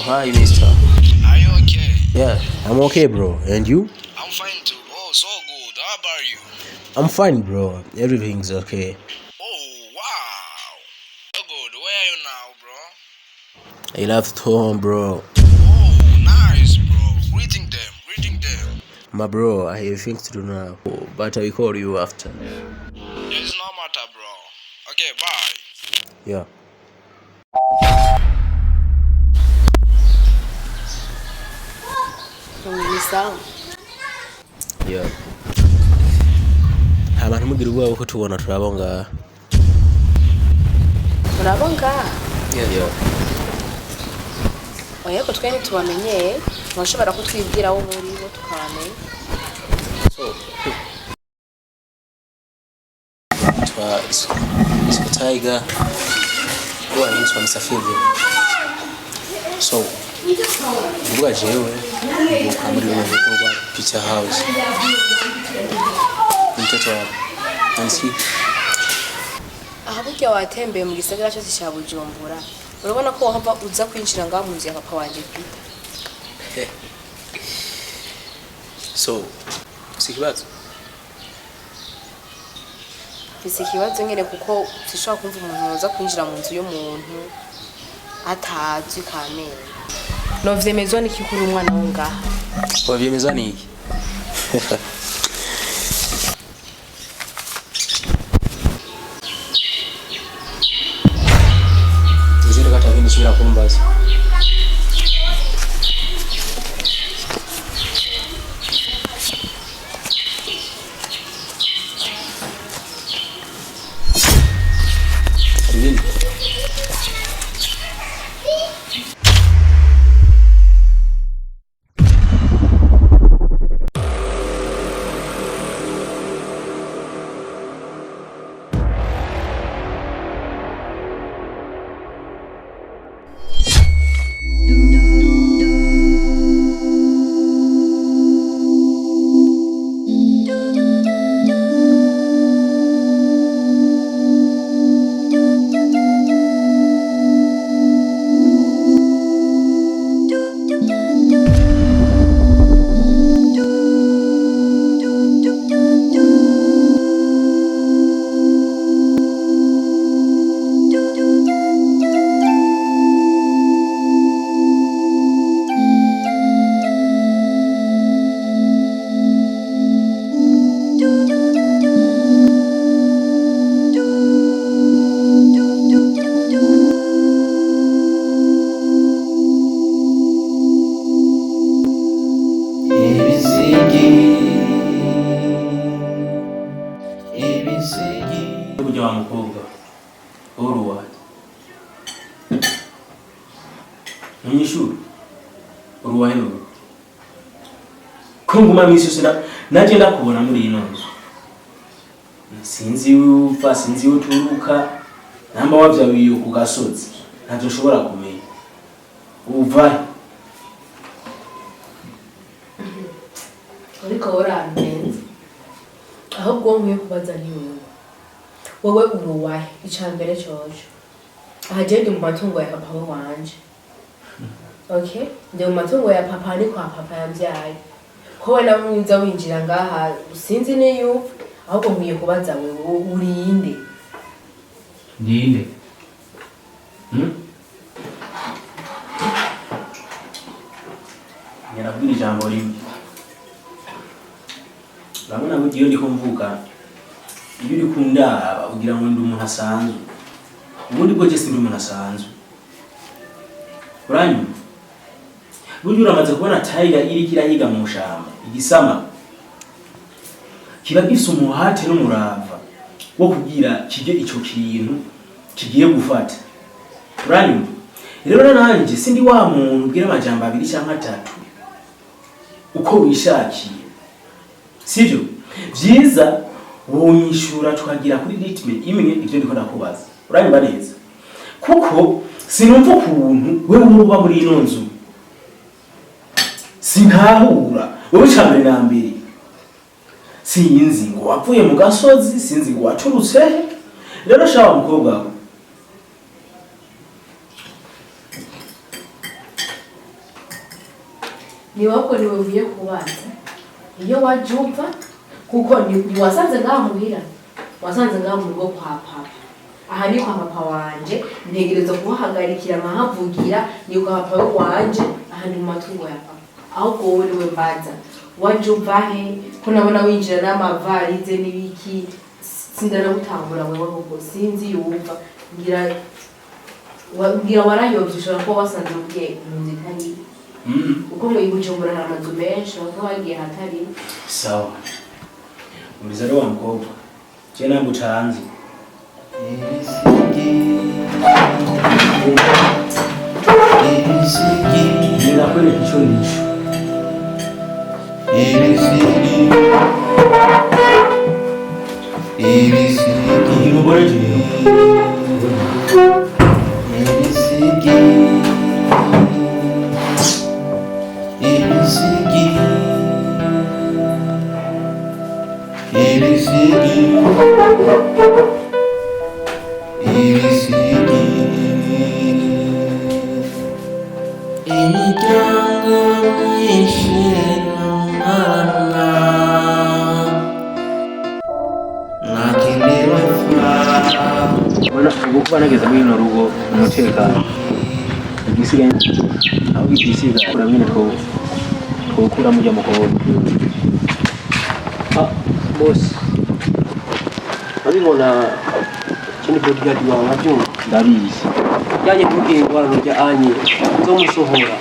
hi, mister. Are you okay? Yeah, I'm okay, bro. And you? I'm fine too. Oh, so good. How about you? I'm fine, bro. Everything's okay. Oh, wow. So good. Where are you now, bro? I left home, bro. Oh, nice, bro. Greeting them. Greeting them. My bro, I have things to do now. Oh, but I will call you after. There's no matter, bro. Okay, bye. Yeah. Yeah. Abantu mugira ubwoba ko tubona turabonga. Urabonga? Yeah. Oya ko twe ntitubamenyeye, mwashobora kutwibwira aho muri bo tukabamenya. So, Tiger. Kwa Yesu amsafiri. So, mbwa jewe muri mu picture house. Mtoto wa Nancy. Ahabuke watembeye mu gisagara cyose cya Bujumbura. Urabona ko wahava uza kwinjira ngaho mu nzu ya papa wanje Peter. So, sikibazo. Bise kibazo nyene kuko sishobora kumva umuntu uza kwinjira mu nzu y'umuntu atazi kamera. No vyemezwa n'ikikuru umwana wo ngaha. Kwa vyemezwa ni iki? Uzira kata vini shira kumbaza. Vini. Ibisigi wa mukobwa uruwa Nyishuru uruwa hino Kunguma misi sina naje ndakubona muri ino nzu Sinzi upfa sinzi uturuka namba wavyawiye ku gasozi ntazo ushobora kumenya uva Ariko uramenze ahubwo nkwiye kubaza ni wowe uruwahe icambere cyoje ahagende mu matungo ya papa wanje okay ndi mu matungo ya papa ni kwa papa yambyaye ko wena mwiza winjira ngaha sinzi niyo ahubwo nkwiye kubaza wewe urinde ndinde Nyarabwira ijambo rimwe Urabona ngo iyo ndiko mvuga iyo uri kundaba ugira ngo ndi umuntu asanzwe ubundi bwo cyese ndi umuntu asanzwe Uranyuma Buryo uramaze kubona Tiger iri kirahiga mu shamba igisama kiba gifise umuhate n'umurava wo kugira kije ico kintu kigiye gufata Uranyuma rero nanjye sindi wa muntu ubwira amajambo abiri cyangwa atatu uko wishakiye Sivyo vyiza wonyishura tukagira kuri ritme imwe ivyo ndiko nakubaza uranyumva neza kuko sinumva ukuntu wewe uruba muri ino nzu sinkahura wowe cyambere na mbere sinzi ngo wapfuye mu gasozi sinzi ngo waturutse rero shawa mukobwa wako niwe ugiye kubaza iyo wajuva kuko ni wasanze ngaho muhira wasanze ngaho mu rugo kwa papa aha ni kwa papa wanje ntegereza kubahagarikira nkahavugira ni kwa papa wanje aha ni mu matungo ya papa ahubwo wowe niwe mbaza wajuva he ko nabona winjira n'amavarize n'ibiki sindana gutangura wewe ahubwo sinzi yumva ngira warayobye ushobora kuba wasanze ubwiye mu nzira itari uko mu Bujumbura hari amazu menshi aho wagiye hatari sawa uriza rero wa mukobwa je ntabwo ucanze Ibisigi ndakwereka icyo nisho Ibisigi umugore ubu nageze muri ino rugo umutekano igisigaye aho igisiga urabine twokura mujya mukobwa boss abibona kini bodyguard wawe abyumva ndabizi yaje kubwira ingwano rya anye zo musohora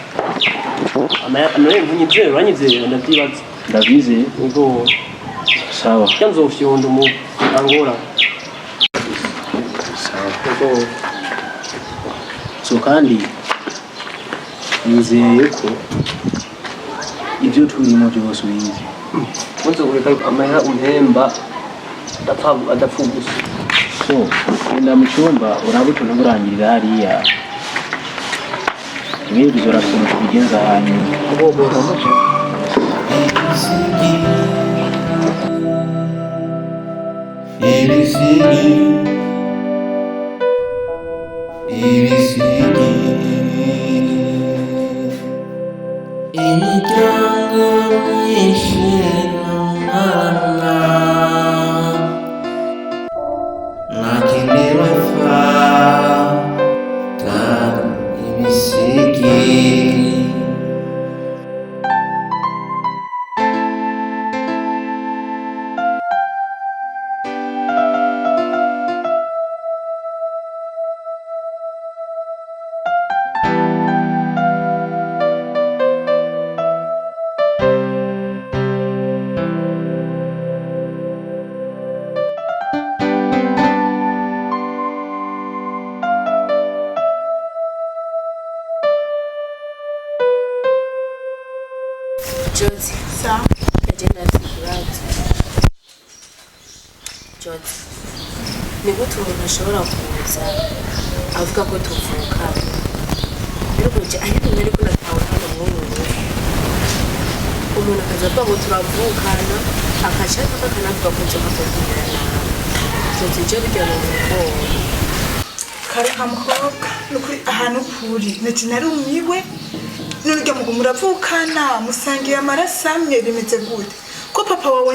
amanye uranyizera ndavyibaza ndabizi ngo sawa nzofyonda mu angora so kandi nizeye ko ibyo turimo byose ubizi munzo kureka amahera umpemba adapfa gusa so genda mu cyumba uraba utuntu burangirira hariya ibindi uzorasoma tubigenza hanyuma Imiryango myinshi n'umwana ntakindi bafata ibisigi Jozi, Sawa. agenda figurati. Jozi, ni gute umuntu ashobora kuza avuga ko tuvukana? Ariko je ariko nari kunatawe hano mw'umuntu. Umuntu akaza avuga ngo turavukana, akashaka akanavuga ko nzoka kuvugana. Jozi, je bijya mu mukoro. Kare kamukobwa nukuri ahantu kuri nati narumiwe nurya mugo muravukana musangiye amaraso amwe bimeze gute ko papa wawe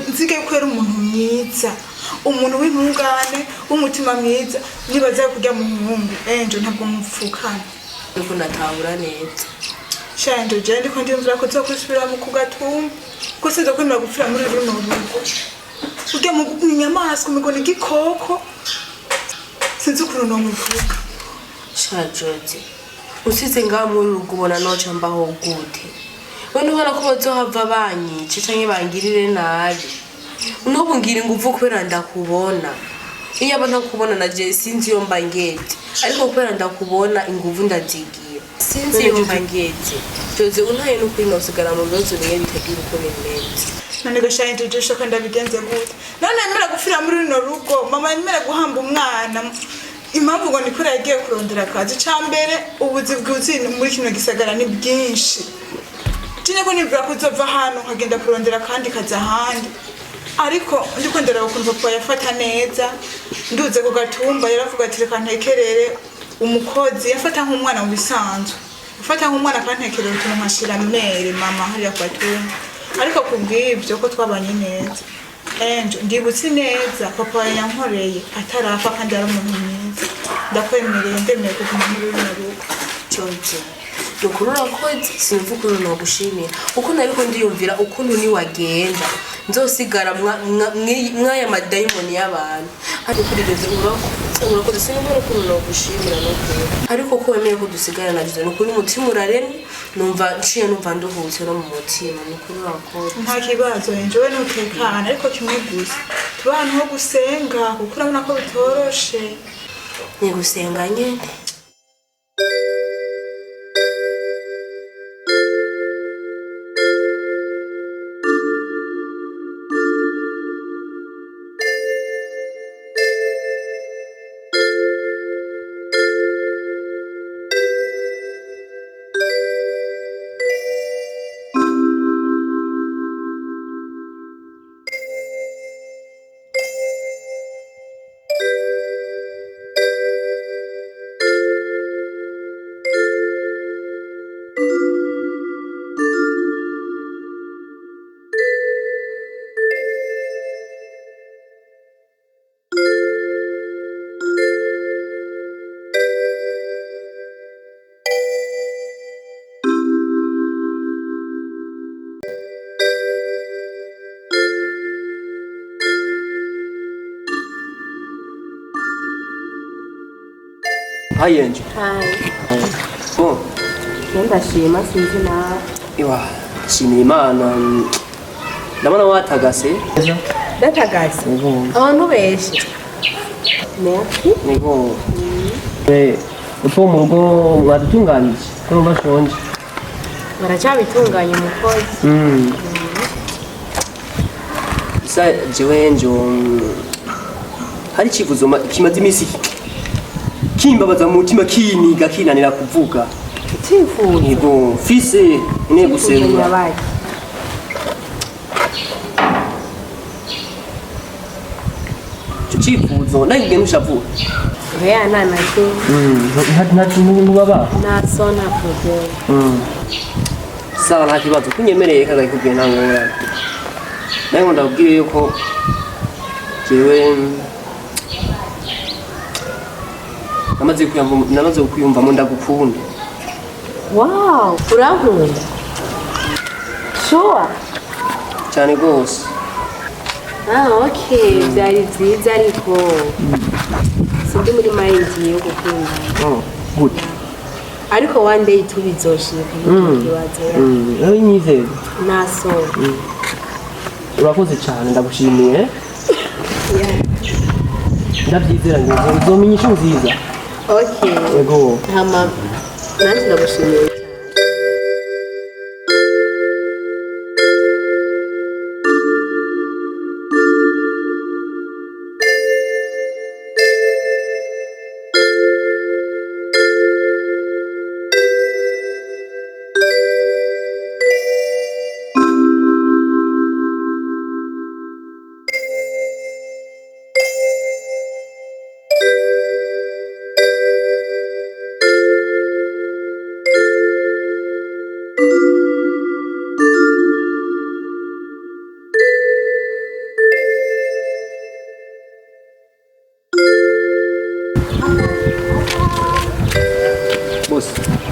nzige ko yari umuntu mwiza umuntu w'intungane w'umutima mwiza nibaza kujya mu nkumbi enjo ntabwo mupfukana Nuko natahura neza. shanje je ndiko ndimvira ko zokusubira mu kugatumba ko sinzo kwemera gupfira muri runo rugo ujya mu nyamaswa migoni gikoko sinzi ukuntu nomuvuga Sha Jozi, usize ngaho muri rugo ubona noca mbaho gute? Wene ubona ko bazohava banyica canke bangirire nabi. Unobu ngira inguvu kubera ndakubona. Iyo aba ntakubona naje sinzi iyo mba ngeze. Ariko kubera ndakubona inguvu ndazigira. Sinzi iyo mba ngeze. Jozi untaye no kwinosigara mu bibazo bimwe bitagira uko bimeze. none gashanje je shoka ndabigenze gute none yemera gupfira muri runo rugo mama yemera guhamba umwana impamvu ngo nikora yagiye kurondera akazi cambere ubuzi bwuzi muri kino gisagara ni bwinshi tine ko nibwa kuzova hano nkagenda kurondera kandi kaza ahandi ariko ndiko ndera ukuntu papa yafata neza nduze ku gatumba yaravuga ati reka ntekerere umukozi yafata nk'umwana mu bisanzwe gufata nk'umwana akantekerera utuntu nkashira mere mama hariya kwa tuntu ariko kubw'ibyo ko twabanye neza ndibutse neza papa yankoreye atarafa kandi ari umuntu mwiza ndakwemereye ndemeye kuguma muri runo rugo cyonje nukuri urakoze sinumva ukuntu nogushimira uko nariko ndiyumvira ukuntu ni wagenda nzosigara mwaya madayimoni y'abantu ariko kurigeze urakoze sinumva ukuntu nogushimira nukuri ariko ko wemeye ko dusigara nagize nukuri umutima uraremye numva nciye numva nduhutse no mu mutima nukuri urakoze nta kibazo njyewe nutekana ariko kimwe gusa tuba ahantu ho gusenga kuko urabona ko bitoroshe ni gusenga nyene Hi Angel. Hi. Bon. Ndashima sinzi nawe. Iwa, shimira Imana. Ndabona watagase. Datagase. Abantu benshi. Merci. Nego. Upo mu rugo mwadutunganije. Ko bashonje. Baracabitunganya umukozi. Isa jewe Angel. Hari kivuzo kimaze imisi kimbabaza mu mutima kiniga kinanira kuvuga Tifu yego fise ine gusenga Chifuzo nayo ngene ushavuga Oya nana tu nta kintu baba na sona problem sawa nta kibazo kunyemereye kaga ikubwiye ntangora nayo ndabwire yuko jewe namaze kuyumvamo ndagukunda. Wow, urankunda. Sure. Cyane gose. Okay, byari byiza ariko sindi muri mind yo gukunda. Oh, good. Ariko one day tubizoshika n'ikibazo. Ari nyizeye. Naso. Urakoze cyane ndagushimiye. Yeah. Ndabyizera ngo uzomenya icyo nziza. Okay. Yego. Hama nanjye ndagushimiye.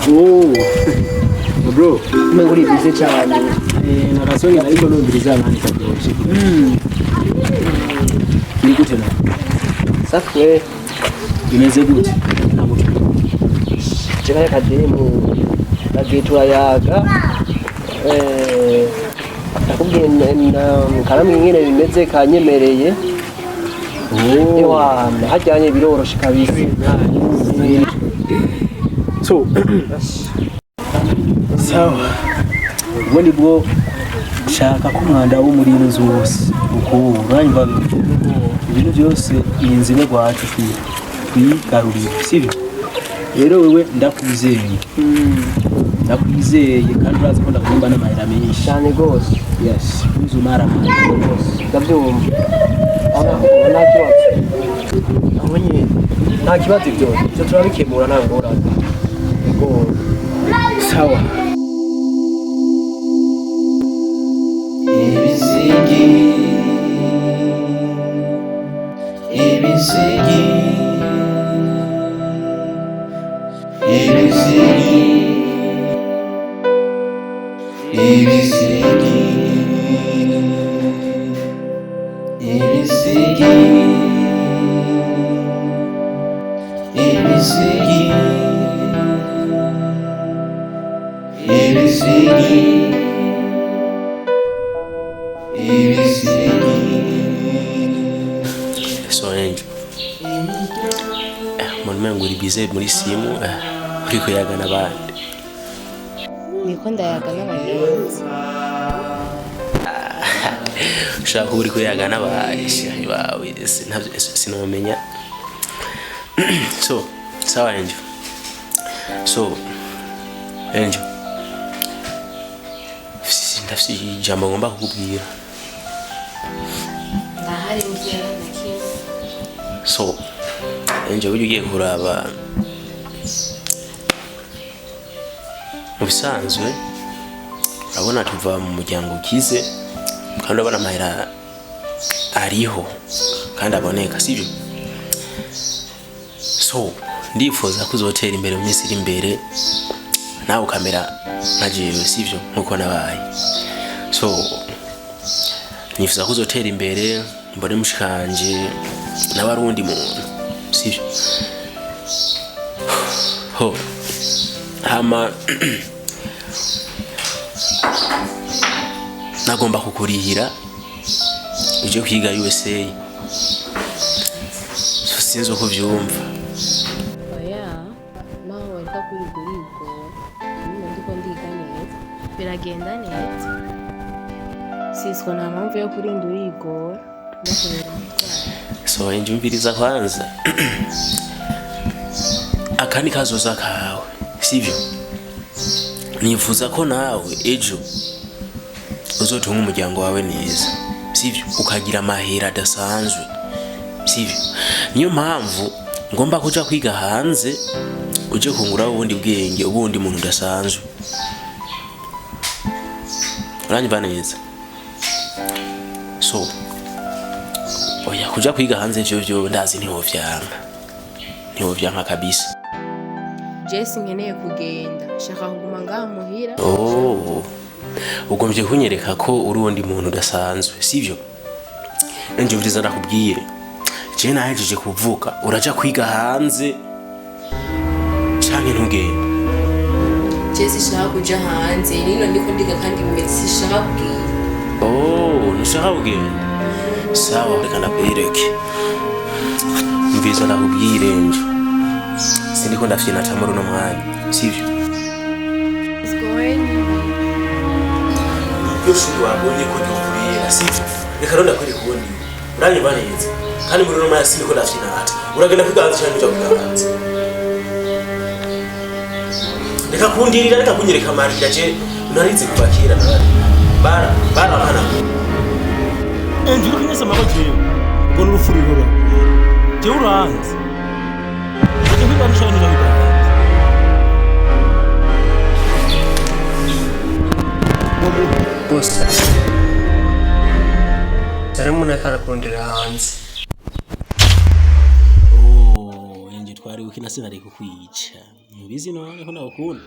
Oh, bro. Umenguri bize cyane. Narasonye ariko numviriza abandi kabyoshe. Ni gute na? Safwe Bimeze gute? Ntabwo cyane kademu nagitura yaga nakubwiye karamwe nyine bimeze kanyemereye. Ewa hajyanye biroroshe kabisa. So, sawa. Ubundi bwo shaka ko umwanda wo muri ino nzu wose uko uranywa ibintu byose inzime gwacu kwigarurira sibyo rero wewe ndakwizeye kandi urazi ko ndagomba n'amahera menshi cyane gose. yes uzumara gose ndabyumva nta kibazo abonye nta kibazo ibyo turabikemura nta ngorane yego sawa. So Angel, Mungu uribize muri simu uri kuyaga n'abandi. Niko ndayaga n'abagenzi. Ushaka uri kuyaga n'abandi bawe sinomenya. So sawa Angel. So Angel, ndafise ijambo ngomba kukubwira. Ndahari mbwira nakimwe. So Angel, ugiye kuraba mu bisanzwe urabona tuva mu muryango ukize kandi urabona amahera ariho kandi aboneka, sibyo? So ndifuza kuzotera imbere mu minsi iri imbere nawe ukamera nka jewe, sibyo? Nkuko nabaye. So nifuza kuzotera imbere mbone mushikanje n'abarundi muntu, sibyo? Ho hama nagomba kukurihira uje kwiga USA. So sinzi uko byumva. Oya, naho wareka kurigurigo. Nyuma ndiko ndiga neza. Biragenda neza. Sisiko nta mpamvu yo kurinda urigora. So njumviriza kwanza. Akani kazoza kawe, sibyo? Nifuza ko nawe ejo uzotunga umuryango wawe neza, sibyo? Ukagira amahera adasanzwe, sibyo? Niyo mpamvu ngomba kuja kwiga hanze uje kungura ubundi bwenge, ubundi muntu udasanzwe. Uranyumva neza? So oya kuja kwiga hanze byo ndazi ntihovyanka kabisa. Jesse nkeneye kugenda. Shaka kuguma ngaha muhira. Ugombye kunyereka ko uri undi muntu udasanzwe, sibyo? Njumviriza nakubwire. Je nahejeje kuvuka, uraja kwiga hanze canke ntugende? Jesse shaka kuja hanze. Nino ndiko ndiga kandi mbese shaka kugenda. Nushaka kugenda? Sawa, reka ndakwereke. Mviriza nakubwire nje. Sindiko ndafyina tamuru no mwanya, sibyo? Yoshu wabonye ko ndukurira, sibyo? Reka ronda kwiri kundi. Uranyumva neza? Kandi muri no mwanya sindiko ndafyina hata. Uragenda kwiganza cyane cyo kuganza. Reka kundirira, reka kunyereka marira je unarize kubakira nabari. Bara bana. Njuru kinyesa mabaje. Ngo nurufuriro rwa. Je uranze. Boss. Taramuna karakurondera hanze. Nje twari ukina sinari kukwica. Mubizi none ko nakukunda.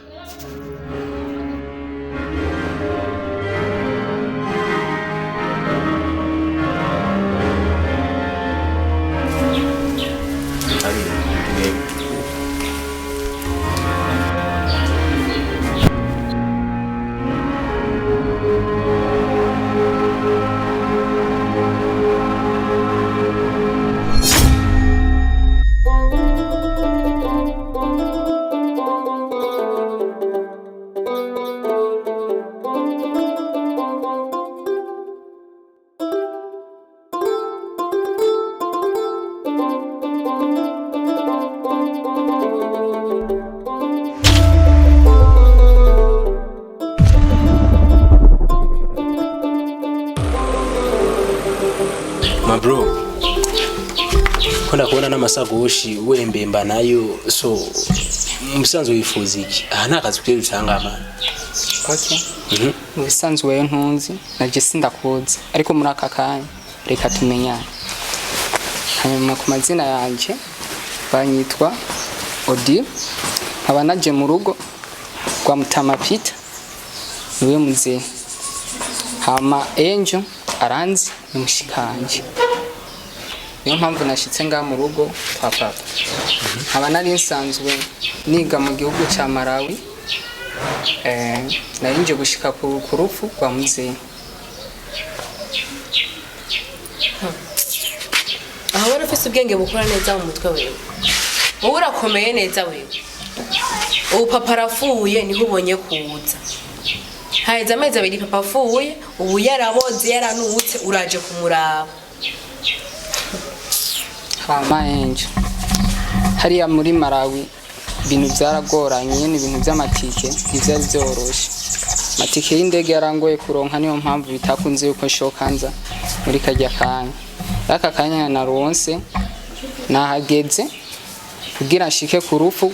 Bro, kunda kuona n'amasagoshi wembemba nayo, so umusanzu wifuza iki aha nta kazi kuri bitanga amana okay ubusanzwe wewe ntunzi naje sindakuzi ariko muri aka kanya reka tumenyane hanyuma ku mazina yanje banyitwa Odi nkaba naje mu rugo kwa Mutama Peter niwe muzee hama Angel aranzi n'umushikanje niyo mpamvu nashitse nga mu rugo kwa papa nkaba nari nsanzwe niga mu gihugu ca Malawi narinje gushika ku rufu kwa muzee aho warafise ubwenge bukora neza mu mutwe wewe wowe urakomeye neza wewe ubu papa arafuye niho ubonye kuza haheze amezi 2 papa afuye ubu yaraboze yaranutse uraje kumuraba hama Angel hariya muri Malawi ibintu byaragoranye n'ibintu by'amatike ntivyari byoroshe amatike y'indege yarangoye kuronka niyo mpamvu bitakunze yuko nshokanza muri kajya kanya aka kanya naronse nahageze kugira nshike ku rufu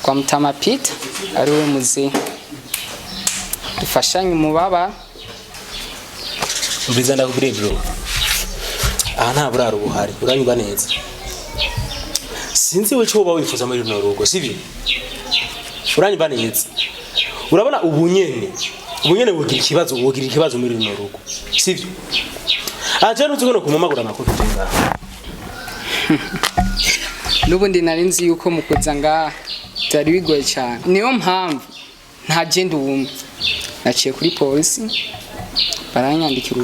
kwa Mutama Peter ari we muzee dufashanye umubaba mbiza ndakubwire bro aha nta buraro buhari uranyumva neza sinzi we cyo wifuza muri runo rugo sivyo uranyumva neza urabona ubunyene wogira ikibazo muri runo rugo sivyo aje nuziko kumamagura amakuru tenga n'ubundi narinzi yuko mukuza ngaha byari bigoye cyane niyo mpamvu nta genda ubumwe naciye kuri polisi baranyandikira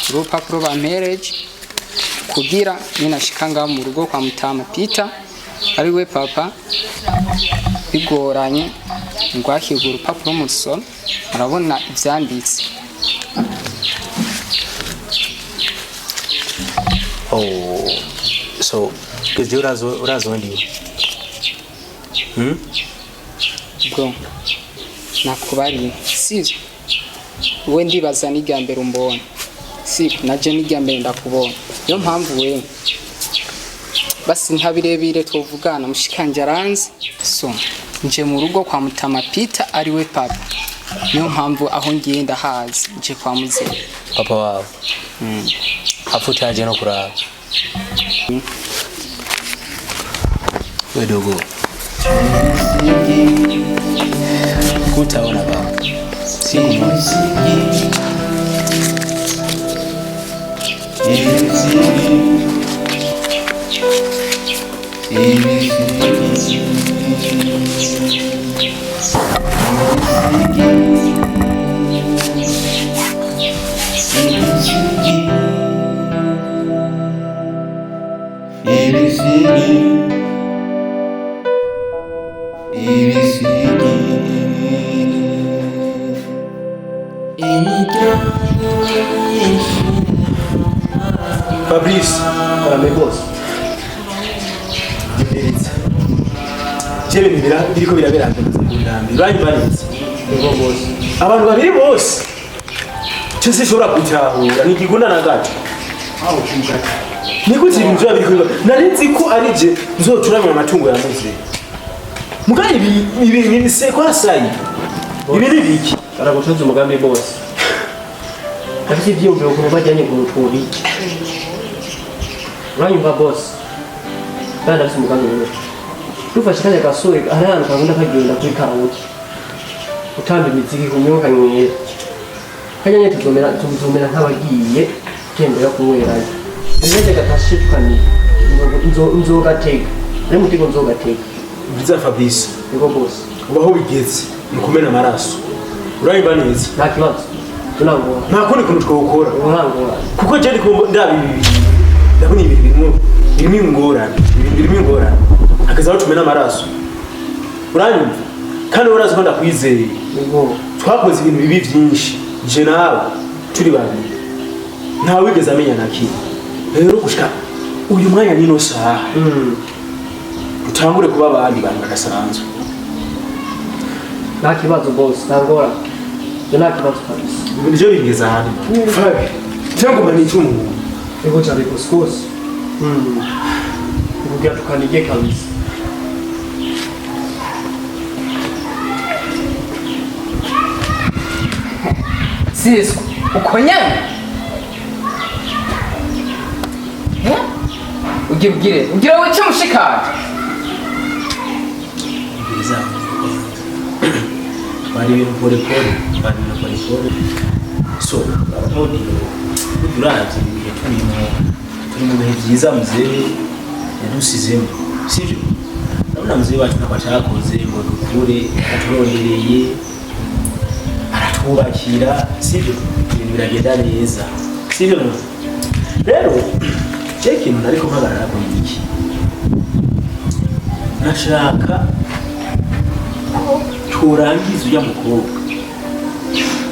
urupapuro ba marriage kugira ninashika ngaha mu rugo kwa Mutama Peter ari we papa bigoranye ngwakiga urupapuro mu solo urabona ivyanditse oh so kujya urazo ndiwe bro nakubari sivyo we ndibaza n'igambere umbona si naje n'igambere ndakubona yo mpamvu we basi ntabirebire tuvugana mushikanje aranze so nje mu rugo kwa Mutama Peter ari we papa niyo mpamvu aho ngiye ndahazi nje kwa muzee papa wawe afutaje no kuraba wedogo kutaona baba siku moja Fabrice, mes boss. Jebe biriko birabera ndambi. Banyibanitse. Ego boss. Abantu babiri bose. Cyose shora kutahura nigiguna na gato. Aho kumka. Nikuti ibintu babiri narinzi ko ari je nzocuramwe amatungo ya muzi. Mugani ibi Inseko asayi. Ibi ni biki? Aragutunze umugambi boss. Afite ivyumviro ko bajyanye ku rutubi. Uranyumva boss. Banda afite umugambi wewe. Dufashe kanya gasore ari ahantu kagunda kagenda kuri karawoke. Utamba imiziki kumyoka nyera. Kanyanye tuzomera nk'abagiye tembera kunywerayo. Neze gatashikanye. Nzogateka. Ari mutego nzogateka. Biza Fabrice. Ego boss. Ubaho bigeze mukomena amaraso. Urayibanitse. Nta kibazo. Tunangora. Nta kundi kuntu twokora. Urangora. Kuko je ndiko ndabibi. Ndabona ibintu birimo ingorane. Akazaho tumena amaraso. Uranyumva? Kandi urazi ko ndakwizeye. Ego. Twakoze ibintu bibi byinshi. Je nawe turi babiri. Nta wigeze amenya naki. Rero gushika uyu mwanya nino saha. Utangure kuba abandi bantu badasanzwe. Nta kibazo boss. Nangora. Nta kibazo kabisa. Ibyo bigeze ahandi. Fabi. Cyangwa mani cyumu. Ego cyari kuskos. kugira tukanige kabisa. Sisco, ukonyana? Ugira we cyo mushikana. Ngiriza. Bari ibintu pole. So, none uraje turi mu bihe byiza muzee yadusizemo. Sivyo? Nabona muzee wacu nako cyakoze ngo dukure aturondereye aratwubakira, sivyo? Ibintu biragenda neza. Sivyo? Rero cheki nariko mpagarara ko iki. Nashaka turangiza uya mukobwa.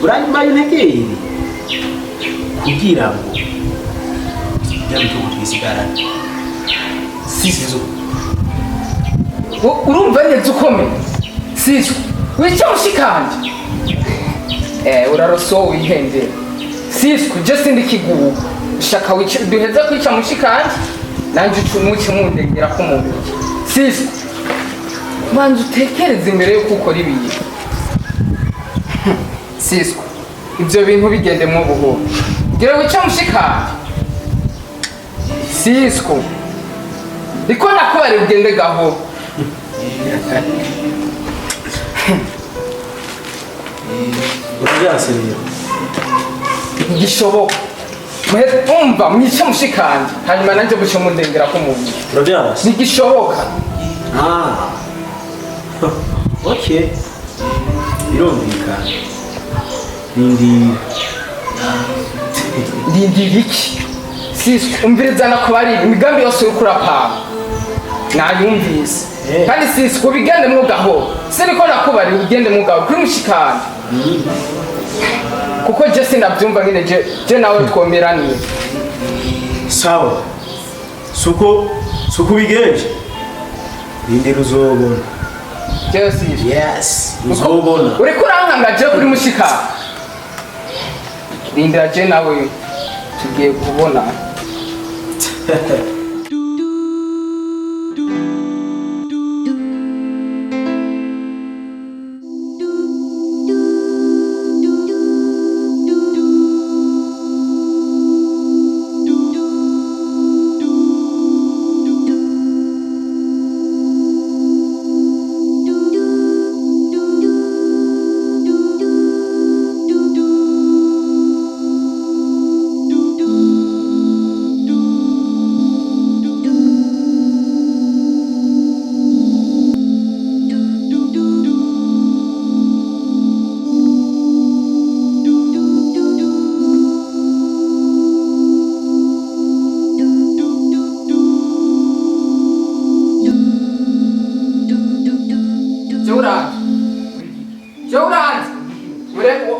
Uranyuma y'integeri kugira ngo yamutuko twisigarane. Sisizo. Urumva neza ukome. Sisco, wica mushikanje. Uraroso wihende. Sisco, just ndikigugu. Shaka wica duheza kwica mushikanje. Nanje cumuke mundengera ko mubiri. Sisco. Banzu tekereza imbere yo gukora ibiyi. Sisco, ibyo bintu bigendemo buhoro. Gira wica mushikanje. Sisco. Iko nakubari ugende gahoro. Urabyasiriye. Igishoboka. Umva mwica mushikanje. Hanyuma nanje buce mundengera ko mubiri. Urabyasiriye. Nigishoboka. Okay. Birumvikana. Ndindira iki? Sisco, umvirizana ko bari imigambi yose yo kurapanga. Nayumvise. Kandi Sisco bigende mu gahoro. Siniko nakubari ugende mu gahoro kuri mushikanje. Kuko je sinabyumva ngine je nawe twomeraniye. sawa. Suko bigenje. Ndindira uzobona. Yes, uzobona. Uri kurankanga je kuri mushikanje. Ndindira je nawe tugiye kubona.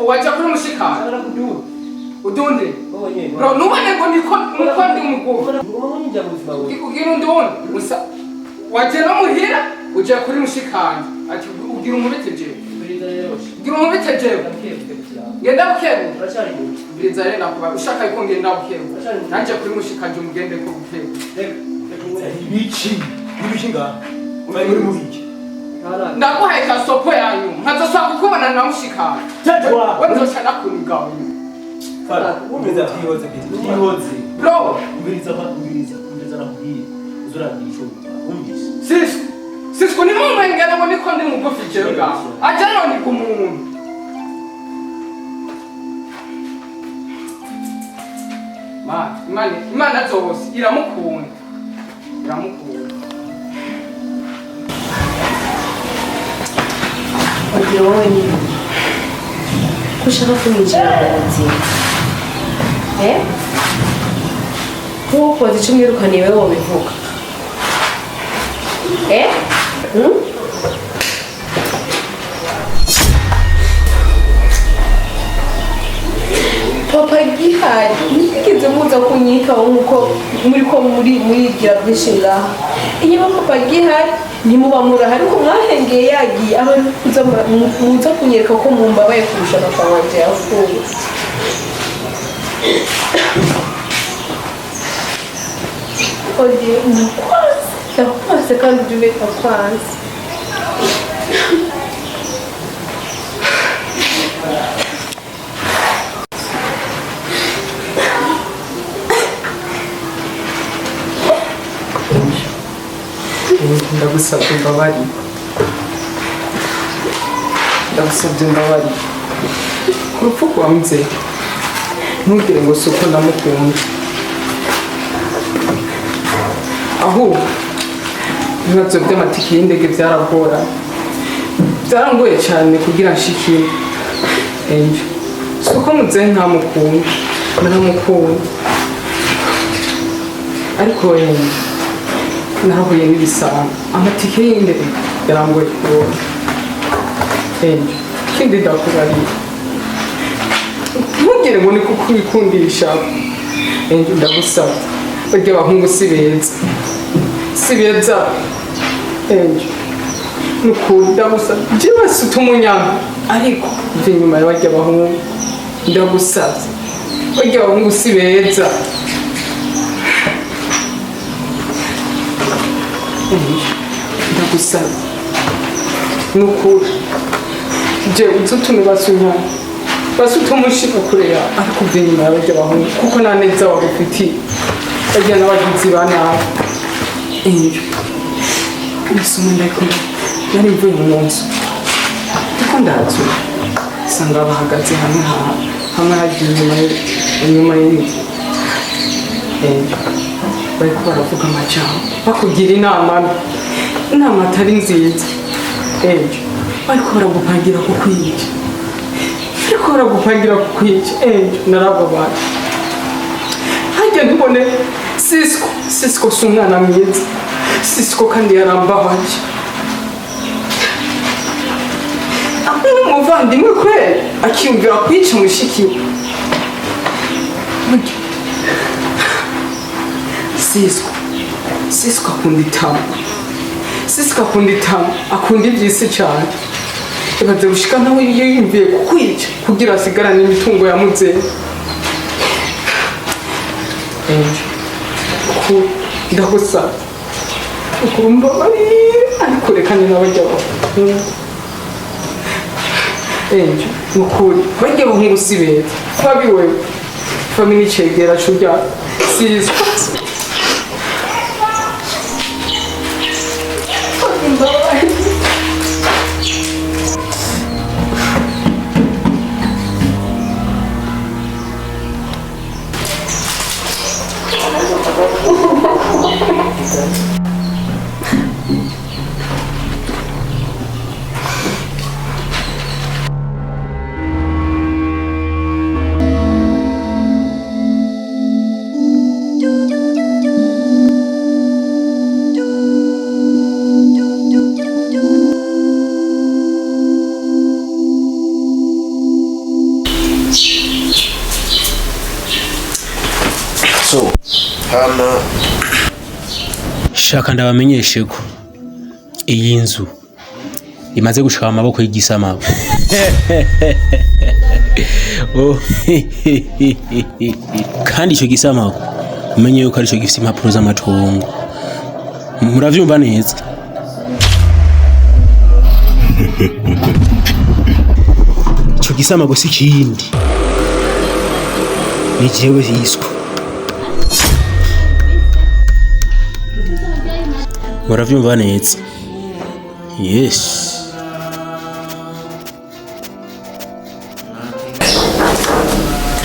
Wacha kuri mushikanje. Udunde. Bro, nubane ngo niko ndi umugabo. Ugira ndone. Waje no muhira uje kuri mushikanje. Ati ugira umubeteje. Ugira umubeteje. Ngenda bukebu. Biriza rena kuba ushaka yuko ngenda bukebu. Nanje kuri mushikanje umugende ko bukebu. Ibishinga. Umaye muri mubiki. Ndaguhaye kasopo yanyu. Nkazosaba kukubona na mushikanje. Tatwa. Wenzo shana kunigawe. Fala, umeza twihoze biti. Twihoze. Bro, umeza nakubwiye. Uzuragisho. Umvise. Sisco ni mungu ngene ngo niko ndi mugufi jeruga. Ajano ni kumuntu. Imana zose iramukunda. Wagira wowe niba ko ushaka kumwinjira mu nzira nk'uko wazi icyo mwirukaniye wowe bivuga papa gihari ntikize muza kunyitaho nk'uko murigira byinshi ngaha inyuma papa gihari ntimuba murahari ko mwahengeye yagiye aho muza kunyereka ko mumbabaye kurusha papa wanje yapfuye odiye mukwazi ndakwase kandi ujye umenya kwanza. Ndagusabye imbabazi. Ndagusabye imbabazi. Ku rupfu rwa mubyeyi ntugire ngo si uko ndamukunda. Ahubwo ibibazo by'amatike y'indege byaragora. Byarangoye cyane kugira nshikire. Si uko mubyeyi ntamukunda. Naramukunda. Ariko nahuye n'ibisanga amatike y'indege yarangoye kubona. Ikindi ndakubariye ntugire ngo ni kuko ubikundisha. Ndagusaba barya abahungu si beza, si beza. Nukuri ndagusaba jewe si utumunyana ariko mva inyuma ya barya abahungu. Ndagusaba barya abahungu si beza. Ndagusaba nukuri je ututume basunyana basutumushika kure ya ariko mva inyuma ya barya abahungu kuko nta neza wabufitiye barya n'abagizi ba nabi. Nasoma ndakora nari mvuye mu nzu ariko ndazu sanga bahagaze hamwe hagiye inyuma y'inzu. Bariko baravuga amajambo bakugira inama atari nziza. Bariko baragupangira kukwica. Narababaye harya ntubone Sisco si umwana mwiza. Sisco kandi yarambabaje. Umuvandimwe kweli akiyumvira kwica mushikiwe. Sisco akunda itama. Sisco akunda itama, akunda iby'isi cyane. Ibaze gushika nawe yiyumviye kukwica kugira asigarane imitungo ya mubyeyi. Ndagusaba ukumbabarire ariko rekane n'abarya abahungu. Nukuri barya abahungu si beza. Fabi wewe family cegera shujya Sisco. Shaka ndabamenyeshe ko iyi nzu imaze gushika amaboko y'igisama. Kandi icyo gisama umenye yuko ari cyo gifite impapuro z'amatongo. Muravyumva neza? Icyo gisama gusa ikindi ni jewe Sisco. Muravyumva neza? Yes.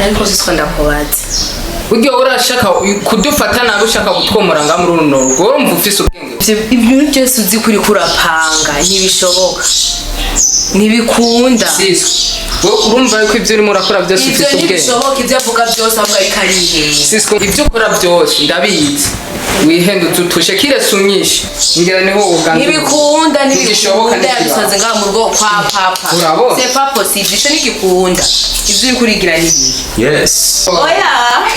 Ariko Sisco ndakubaza. Ujye urashaka kudufata nabi ushaka gutwomora nga muri runo rugo urumva ufise ubwenge. Ibintu byose uzi kuri kurapanga ntibishoboka. Ntibikunda. Urumva yuko ibyo urimo urakora byose ufise ubwenge. Ibyo ntibishoboka ibyo avuga byose ahubwo ariko arihe. Sisco ibyo ukora byose ndabizi. Wihenduze utushekire sunyishe ngira niho uganza. Ntibikunda yabisanze nga mu rugo kwa papa. C'est pas possible. Ico nigikunda. Ibyo uri kurigira ni. Yes. Oya,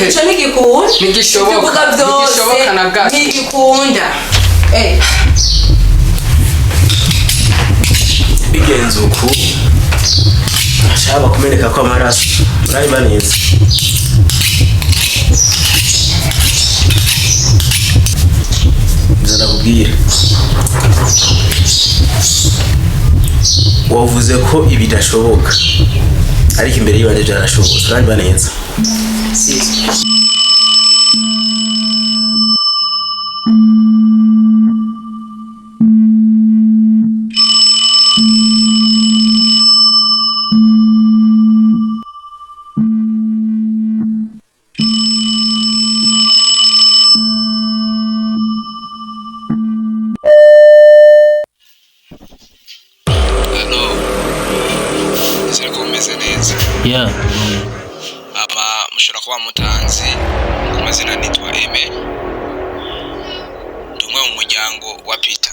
ico nigikunda. Nigishoboka na gato. Nigikunda. Bigenze uku ashaka kumeneka kwa maraso. Urayimba neza. ndakubwira wavuze ko ibi bidashoboka ariko imbere y'ibande byarashoboka kandi baneza Yeah. Ama mushobora kuba mutanzi ku mazina nitwa Eme. Ndumwe mu muryango wa Peter.